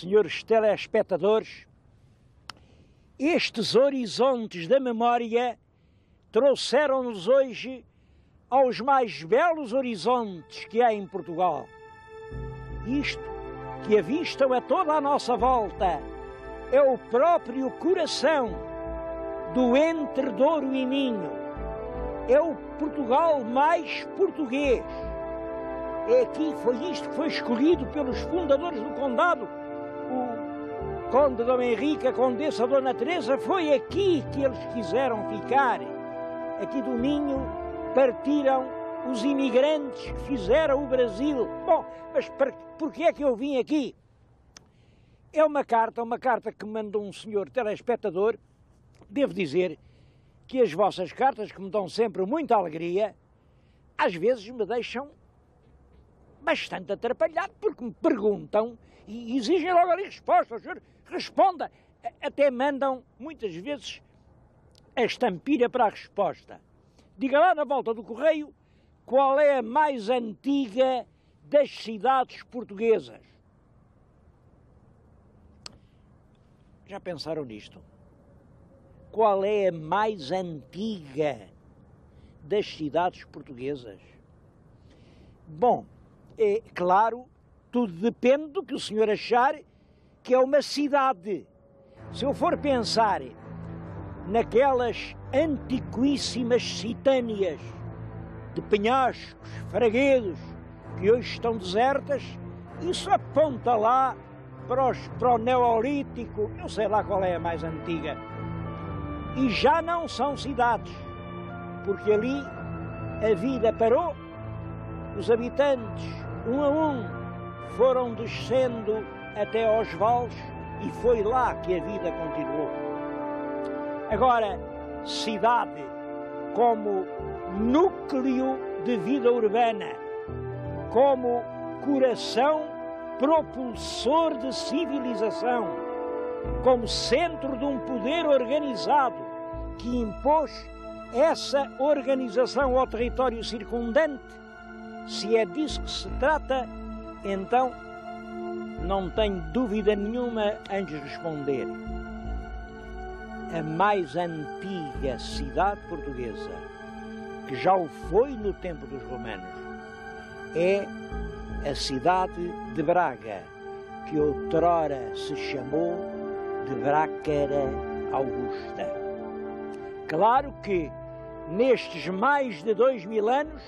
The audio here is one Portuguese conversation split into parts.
senhores telespectadores, estes horizontes da memória trouxeram-nos hoje aos mais belos horizontes que há em Portugal. Isto que avistam a toda a nossa volta é o próprio coração do Entre Douro e Minho. É o Portugal mais português. É aqui, foi isto que foi escolhido pelos fundadores do condado. O conde Dom Henrique, a condessa Dona Teresa, foi aqui que eles quiseram ficar. Aqui do Minho partiram os imigrantes que fizeram o Brasil. Bom, mas por que é que eu vim aqui? É uma carta que me mandou um senhor telespectador. Devo dizer que as vossas cartas, que me dão sempre muita alegria, às vezes me deixam bastante atrapalhado, porque me perguntam e exigem logo ali respostas. Responda. Até mandam, muitas vezes, a estampilha para a resposta. Diga lá na volta do correio qual é a mais antiga das cidades portuguesas. Já pensaram nisto? Qual é a mais antiga das cidades portuguesas? Bom, é claro, tudo depende do que o senhor achar que é uma cidade. Se eu for pensar naquelas antiquíssimas citâneas de penhascos, fraguedos, que hoje estão desertas, isso aponta lá para o Neolítico, eu sei lá qual é a mais antiga. E já não são cidades, porque ali a vida parou, os habitantes, um a um, foram descendo até aos vales e foi lá que a vida continuou. Agora, cidade como núcleo de vida urbana, como coração propulsor de civilização, como centro de um poder organizado que impôs essa organização ao território circundante, se é disso que se trata, então não tenho dúvida nenhuma antes de responder. A mais antiga cidade portuguesa, que já o foi no tempo dos romanos, é a cidade de Braga, que outrora se chamou de Brácara Augusta. Claro que, nestes mais de 2000 anos,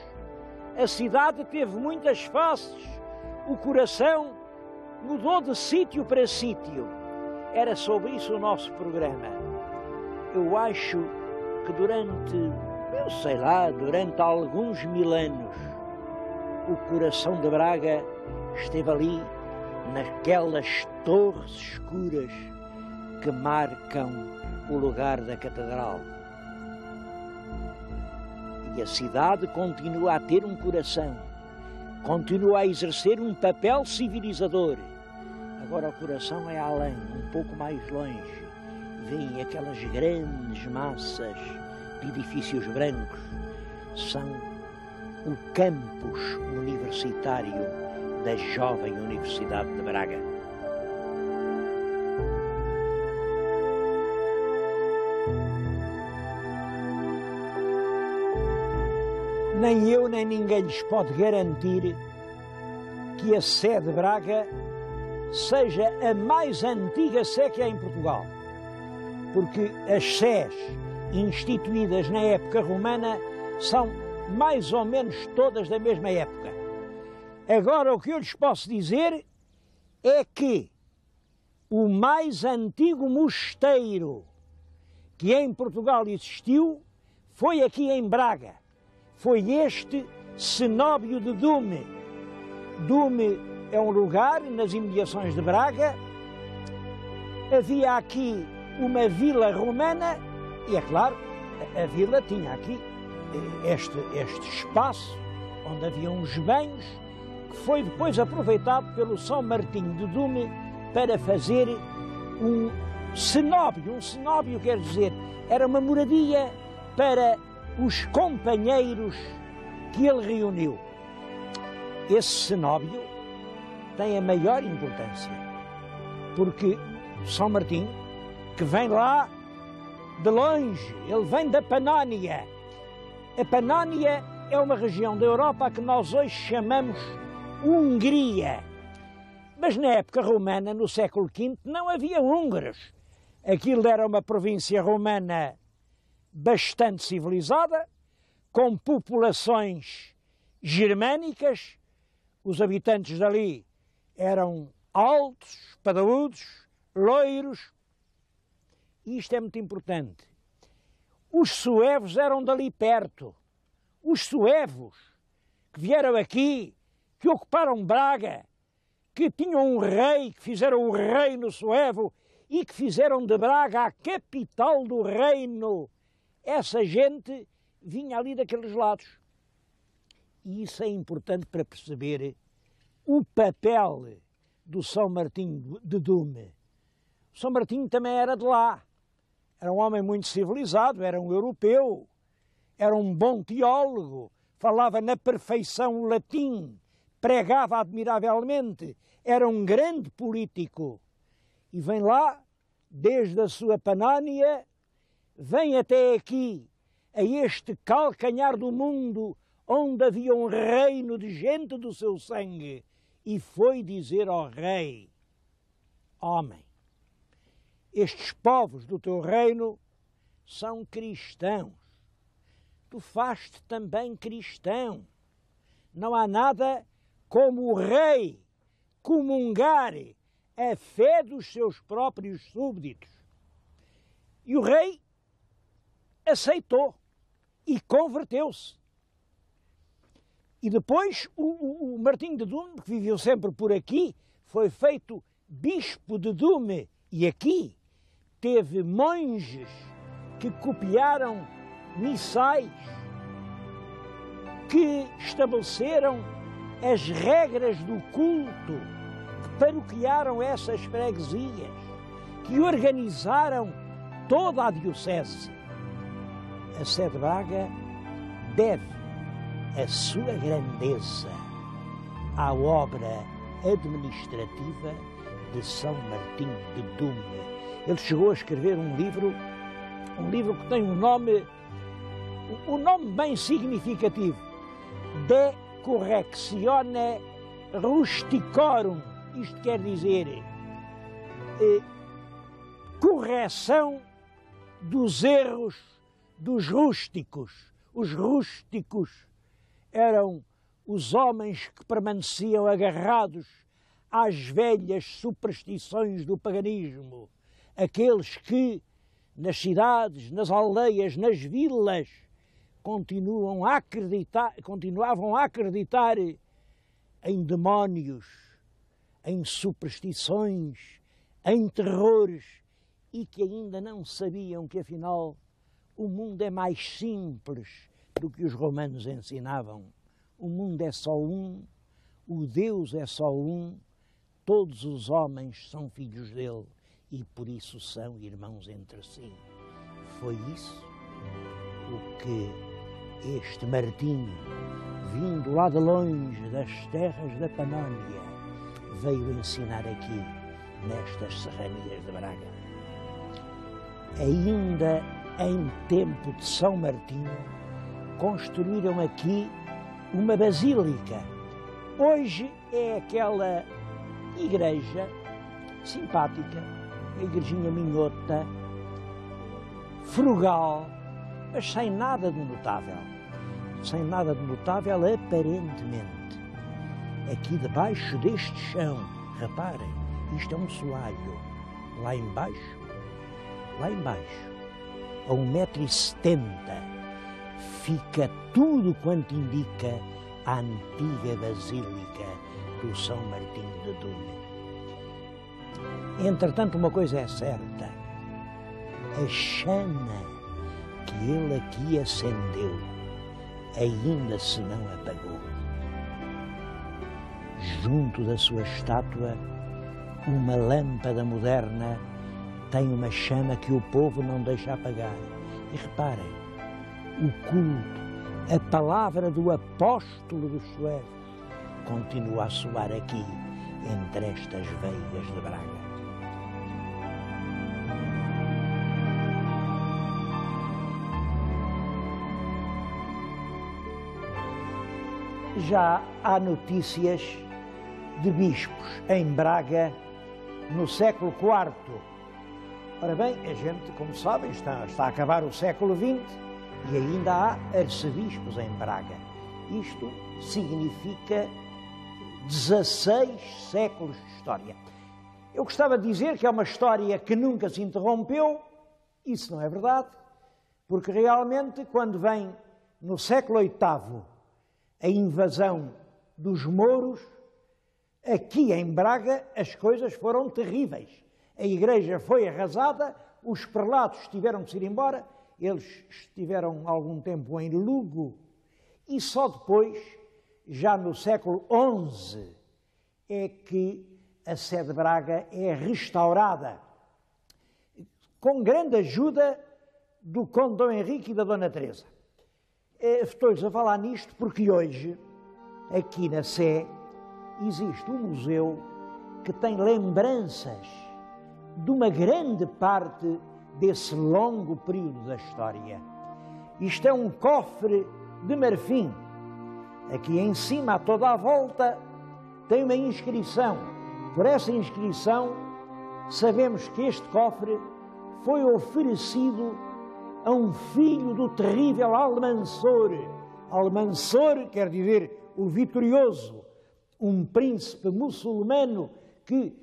a cidade teve muitas faces, o coração mudou de sítio para sítio. Era sobre isso o nosso programa. Eu acho que durante alguns 1000 anos, o coração de Braga esteve ali, naquelas torres escuras que marcam o lugar da catedral. E a cidade continua a ter um coração, continua a exercer um papel civilizador. Agora o coração é além, um pouco mais longe. Vêm aquelas grandes massas de edifícios brancos. São o campus universitário da jovem Universidade de Braga. Nem eu nem ninguém lhes pode garantir que a Sé de Braga seja a mais antiga Sé que há em Portugal, porque as Sés instituídas na época romana são mais ou menos todas da mesma época. Agora, o que eu lhes posso dizer é que o mais antigo mosteiro que em Portugal existiu foi aqui em Braga. Foi este Cenóbio de Dume. Dume é um lugar nas imediações de Braga. Havia aqui uma vila romana e, é claro, a vila tinha aqui este espaço onde havia uns banhos, que foi depois aproveitado pelo São Martinho de Dume para fazer um cenóbio. Um cenóbio quer dizer, era uma moradia para os companheiros que ele reuniu. Esse cenóbio tem a maior importância, porque São Martim, que vem lá de longe, ele vem da Panónia. A Panónia é uma região da Europa que nós hoje chamamos Hungria. Mas na época romana, no século V, não havia húngaros. Aquilo era uma província romana bastante civilizada, com populações germânicas. Os habitantes dali eram altos, espadaúdos, loiros. E isto é muito importante. Os suevos eram dali perto. Os suevos que vieram aqui, que ocuparam Braga, que tinham um rei, que fizeram o reino suevo e que fizeram de Braga a capital do reino. Essa gente vinha ali daqueles lados. E isso é importante para perceber o papel do São Martinho de Dume. São Martinho também era de lá. Era um homem muito civilizado, era um europeu, era um bom teólogo, falava na perfeição o latim, pregava admiravelmente, era um grande político. E vem lá, desde a sua Panónia, vem até aqui, a este calcanhar do mundo, onde havia um reino de gente do seu sangue, e foi dizer ao rei: homem, estes povos do teu reino são cristãos. Tu faz-te também cristão. Não há nada como o rei comungar a fé dos seus próprios súbditos. E o rei aceitou e converteu-se. E depois o Martinho de Dume, que viveu sempre por aqui, foi feito bispo de Dume. E aqui teve monges que copiaram missais, que estabeleceram as regras do culto, que paroquiaram essas freguesias, que organizaram toda a diocese. A Sé de Braga deve a sua grandeza à obra administrativa de São Martinho de Dume. Ele chegou a escrever um livro que tem um nome bem significativo, De Correctione Rusticorum. Isto quer dizer correção dos erros dos rústicos. Os rústicos eram os homens que permaneciam agarrados às velhas superstições do paganismo, aqueles que nas cidades, nas aldeias, nas vilas continuavam a acreditar em demónios, em superstições, em terrores, e que ainda não sabiam que afinal o mundo é mais simples do que os romanos ensinavam. O mundo é só um, o Deus é só um, todos os homens são filhos dele e por isso são irmãos entre si. Foi isso o que este Martinho, vindo lá de longe das terras da Panónia, veio ensinar aqui nestas serranias de Braga. Ainda em tempo de São Martinho, construíram aqui uma basílica. Hoje é aquela igreja simpática, uma igrejinha minhota, frugal, mas sem nada de notável. Sem nada de notável aparentemente. Aqui debaixo deste chão, reparem, isto é um soalho. Lá embaixo, a 1,70 m, fica tudo quanto indica a antiga basílica do São Martinho de Dume. Entretanto, uma coisa é certa, a chama que ele aqui acendeu ainda se não apagou. Junto da sua estátua, uma lâmpada moderna tem uma chama que o povo não deixa apagar. E reparem, o culto, a palavra do apóstolo dos suevos continua a soar aqui, entre estas veigas de Braga. já há notícias de bispos em Braga no século IV. Ora bem, a gente, como sabem, está a acabar o século XX e ainda há arcebispos em Braga. Isto significa 16 séculos de história. Eu gostava de dizer que é uma história que nunca se interrompeu. Isso não é verdade, porque realmente quando vem no século VIII a invasão dos mouros, aqui em Braga as coisas foram terríveis. A igreja foi arrasada, os prelados tiveram que ir embora, eles estiveram algum tempo em Lugo e só depois, já no século XI, é que a sé de Braga é restaurada, com grande ajuda do conde Dom Henrique e da Dona Teresa. Estou-lhes a falar nisto porque hoje, aqui na Sé, existe um museu que tem lembranças de uma grande parte desse longo período da história. Isto é um cofre de marfim. Aqui em cima, a toda a volta, tem uma inscrição. Por essa inscrição, sabemos que este cofre foi oferecido a um filho do terrível Almansor. Almansor quer dizer o vitorioso, um príncipe muçulmano que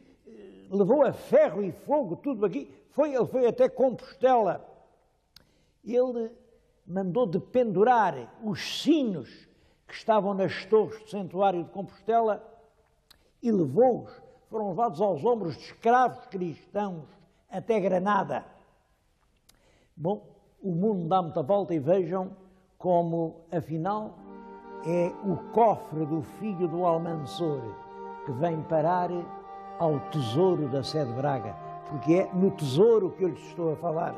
levou a ferro e fogo tudo aqui. Ele foi até Compostela. Ele mandou dependurar os sinos que estavam nas torres do Santuário de Compostela e levou-os, foram levados aos ombros de escravos cristãos até Granada. Bom, o mundo dá muita volta e vejam como, afinal, é o cofre do filho do Almansor que vem parar ao tesouro da Sé de Braga, porque é no tesouro que eu lhes estou a falar.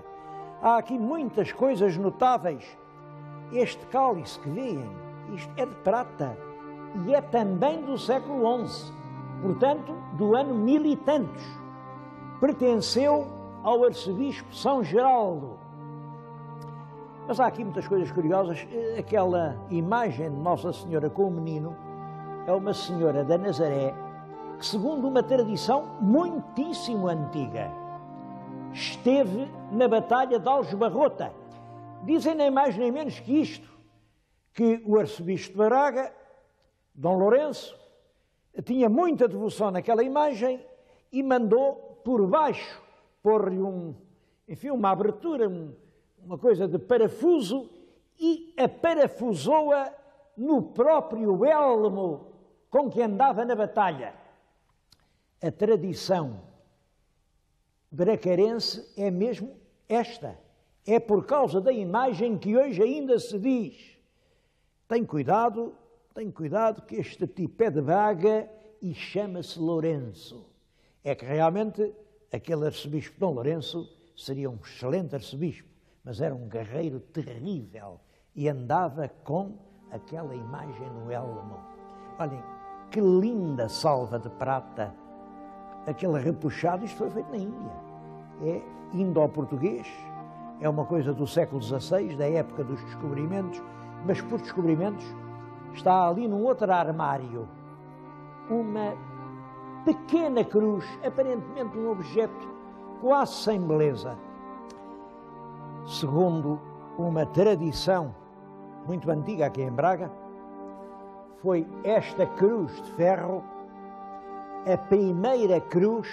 Há aqui muitas coisas notáveis. Este cálice que veem, isto é de prata e é também do século XI, portanto, do ano 1000 e tantos. Pertenceu ao arcebispo São Geraldo. Mas há aqui muitas coisas curiosas. Aquela imagem de Nossa Senhora com o menino é uma senhora da Nazaré que, segundo uma tradição muitíssimo antiga, esteve na Batalha de Aljubarrota. Dizem nem mais nem menos que isto, que o arcebispo de Braga, Dom Lourenço, tinha muita devoção naquela imagem e mandou por baixo pôr-lhe uma abertura, uma coisa de parafuso, e aparafusou-a no próprio elmo com que andava na batalha. A tradição bracarense é mesmo esta. É por causa da imagem que hoje ainda se diz: tem cuidado que este tipo é de Braga e chama-se Lourenço. É que realmente aquele arcebispo Dom Lourenço seria um excelente arcebispo, mas era um guerreiro terrível e andava com aquela imagem no elmo. Olhem, que linda salva de prata, aquele repuxado. Isto foi feito na Índia. É indo-português, é uma coisa do século XVI, da época dos descobrimentos, mas por descobrimentos está ali num outro armário uma pequena cruz, aparentemente um objeto quase sem beleza. Segundo uma tradição muito antiga aqui em Braga, foi esta cruz de ferro a primeira cruz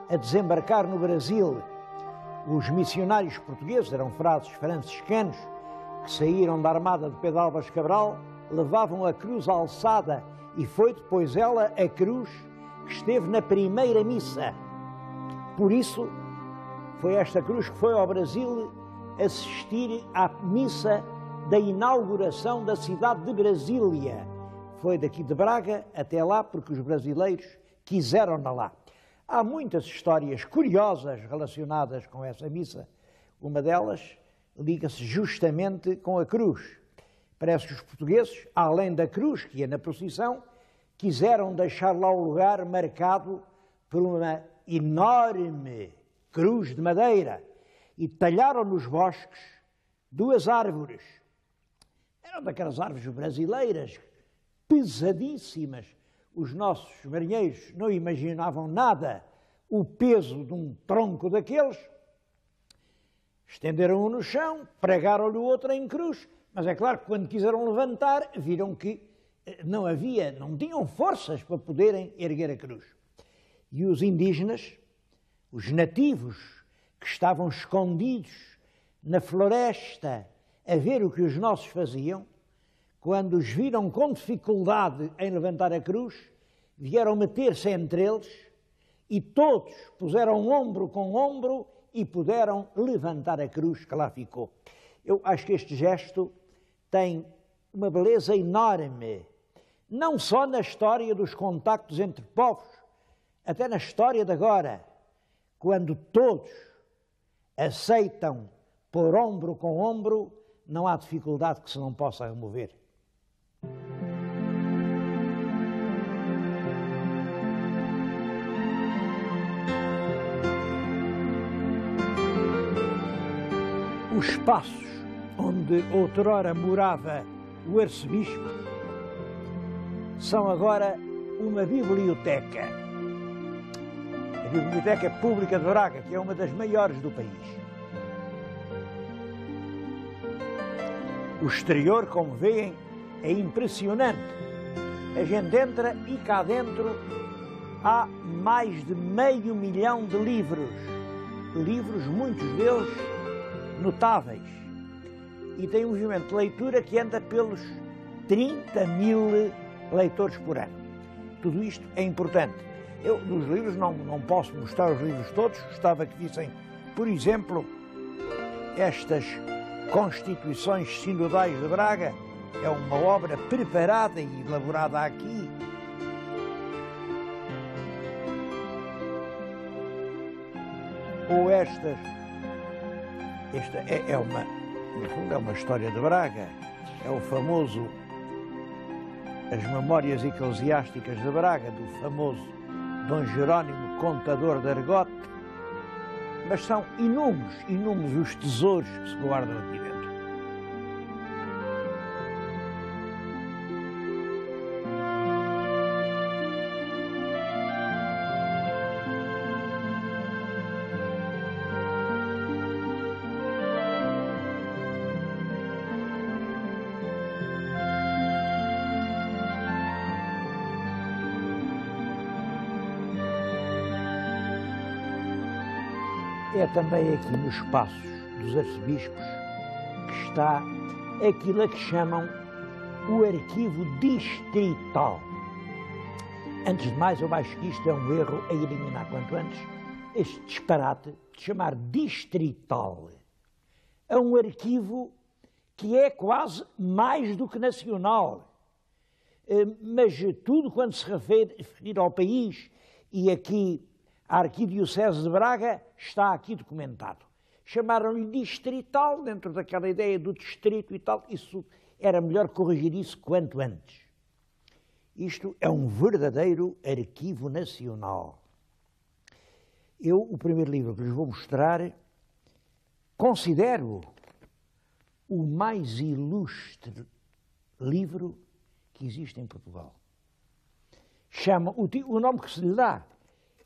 a desembarcar no Brasil. Os missionários portugueses, eram frades franciscanos, que saíram da armada de Pedro Álvares Cabral, levavam a cruz alçada e foi depois ela a cruz que esteve na primeira missa. Por isso, foi esta cruz que foi ao Brasil assistir à missa da inauguração da cidade de Brasília. Foi daqui de Braga até lá, porque os brasileiros quiseram-na lá. Há muitas histórias curiosas relacionadas com essa missa. Uma delas liga-se justamente com a cruz. Parece que os portugueses, além da cruz que ia na procissão, quiseram deixar lá o lugar marcado por uma enorme cruz de madeira e talharam nos bosques 2 árvores. Eram daquelas árvores brasileiras, pesadíssimas. Os nossos marinheiros não imaginavam nada o peso de um tronco daqueles. Estenderam-o no chão, pregaram-lhe o outro em cruz, mas é claro que quando quiseram levantar, viram que não tinham forças para poderem erguer a cruz. E os indígenas, os nativos, que estavam escondidos na floresta a ver o que os nossos faziam, quando os viram com dificuldade em levantar a cruz, vieram meter-se entre eles e todos puseram ombro com ombro e puderam levantar a cruz que lá ficou. Eu acho que este gesto tem uma beleza enorme, não só na história dos contactos entre povos, até na história de agora, quando todos aceitam pôr ombro com ombro, não há dificuldade que se não possa remover. Os espaços onde outrora morava o arcebispo são agora uma biblioteca. A Biblioteca Pública de Braga, que é uma das maiores do país. O exterior, como veem, é impressionante. A gente entra e cá dentro há mais de 500 mil de livros. Livros, muitos deles notáveis. E tem um movimento de leitura que anda pelos 30 mil leitores por ano. Tudo isto é importante. Eu, dos livros, não posso mostrar os livros todos. Gostava que vissem, por exemplo, estas Constituições Sinodais de Braga. É uma obra preparada e elaborada aqui. Ou esta no fundo é uma história de Braga. É o famoso As Memórias Eclesiásticas de Braga, do famoso Dom Jerónimo, contador de Argote. Mas são inúmeros os tesouros que se guardam aqui dentro. É também aqui nos espaços dos arcebispos que está aquilo a que chamam o arquivo distrital. Antes de mais, eu acho que isto é um erro a eliminar quanto antes, este disparate de chamar distrital a um arquivo que é quase mais do que nacional. Mas tudo quando se refere ao país, e aqui a Arquidiocese de Braga está aqui documentado. Chamaram-lhe distrital, dentro daquela ideia do distrito e tal. Isso era melhor corrigir isso quanto antes. Isto é um verdadeiro arquivo nacional. O primeiro livro que lhes vou mostrar, considero o mais ilustre livro que existe em Portugal. O nome que se lhe dá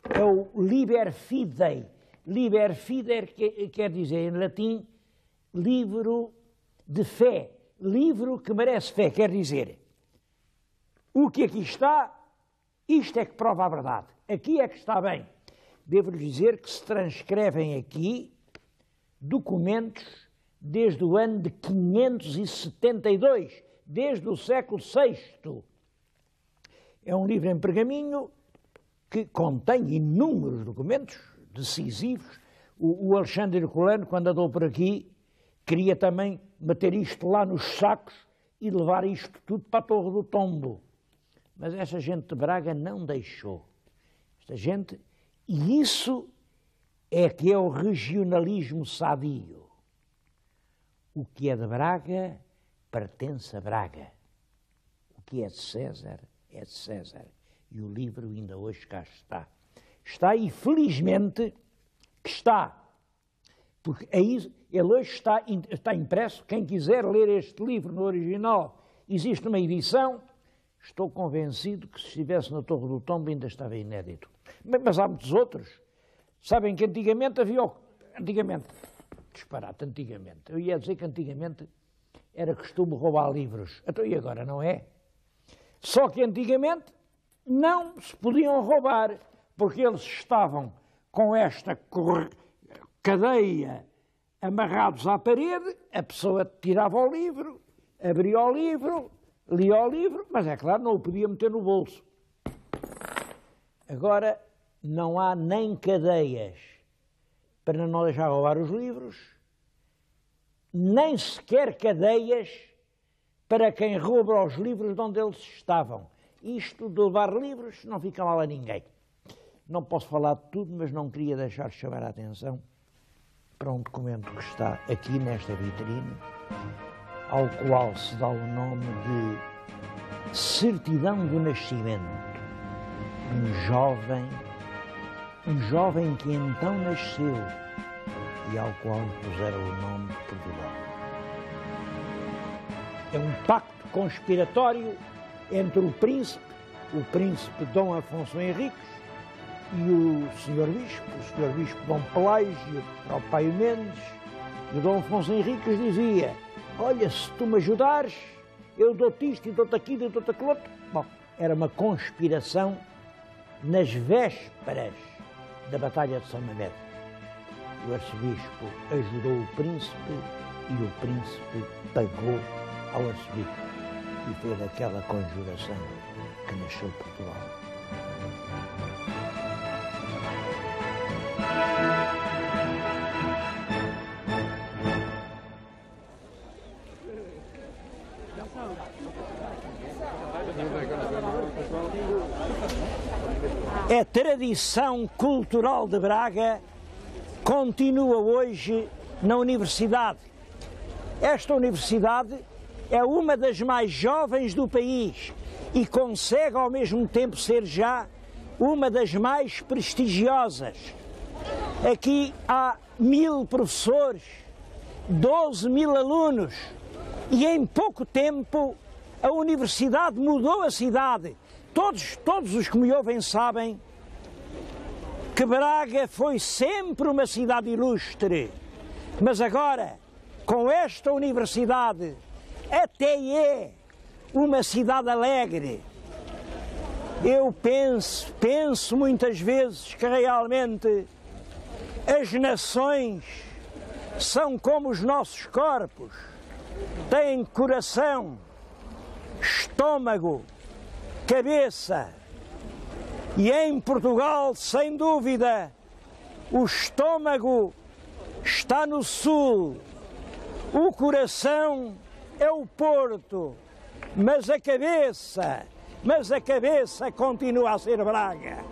é o Liber Fidei. Liber Fidei quer dizer, em latim, livro de fé. Livro que merece fé, quer dizer, o que aqui está, isto é que prova a verdade. Aqui é que está bem. Devo-lhes dizer que se transcrevem aqui documentos desde o ano de 572, desde o século VI. É um livro em pergaminho que contém inúmeros documentos decisivos. O Alexandre Herculano, quando andou por aqui, queria também meter isto lá nos sacos e levar isto tudo para a Torre do Tombo. Mas essa gente de Braga não deixou. Esta gente, e isso é que é o regionalismo sadio. O que é de Braga pertence a Braga. O que é de César é de César. E o livro ainda hoje cá está. Está aí, felizmente, que está. Porque ele hoje está impresso. Quem quiser ler este livro no original, existe uma edição, estou convencido que se estivesse na Torre do Tombo ainda estava inédito. Mas há muitos outros. Sabem que antigamente havia... Antigamente, eu ia dizer que antigamente era costume roubar livros. Então, e agora não é? Só que antigamente não se podiam roubar, porque eles estavam com esta cadeia amarrados à parede, a pessoa tirava o livro, abria o livro, lia o livro, mas é claro, não o podia meter no bolso. Agora não há nem cadeias para não deixar roubar os livros, nem sequer cadeias para quem rouba os livros de onde eles estavam. Isto de levar livros não fica mal a ninguém. Não posso falar de tudo, mas não queria deixar de chamar a atenção para um documento que está aqui nesta vitrine, ao qual se dá o nome de Certidão do Nascimento de um jovem que então nasceu e ao qual puseram o nome de Portugal. É um pacto conspiratório entre o príncipe Dom Afonso Henriques, e o Sr. Bispo Dom Pelágio, o Paio Mendes, e o Dom Afonso Henriques dizia: olha, se tu me ajudares, eu dou-te isto, e dou-te aquilo, e dou-te aquilo outro. Bom, era uma conspiração nas vésperas da Batalha de São Mamede. O arcebispo ajudou o príncipe e o príncipe pagou ao arcebispo. E foi daquela conjuração que nasceu Portugal. A tradição cultural de Braga continua hoje na universidade. Esta universidade é uma das mais jovens do país e consegue ao mesmo tempo ser já uma das mais prestigiosas. Aqui há 1000 professores, 12.000 alunos e em pouco tempo a universidade mudou a cidade. Todos os que me ouvem sabem que Braga foi sempre uma cidade ilustre, mas agora, com esta universidade, até é uma cidade alegre. Eu penso muitas vezes que realmente as nações são como os nossos corpos, têm coração, estômago, cabeça. E em Portugal, sem dúvida, o estômago está no sul, o coração é o Porto, mas a cabeça continua a ser Braga.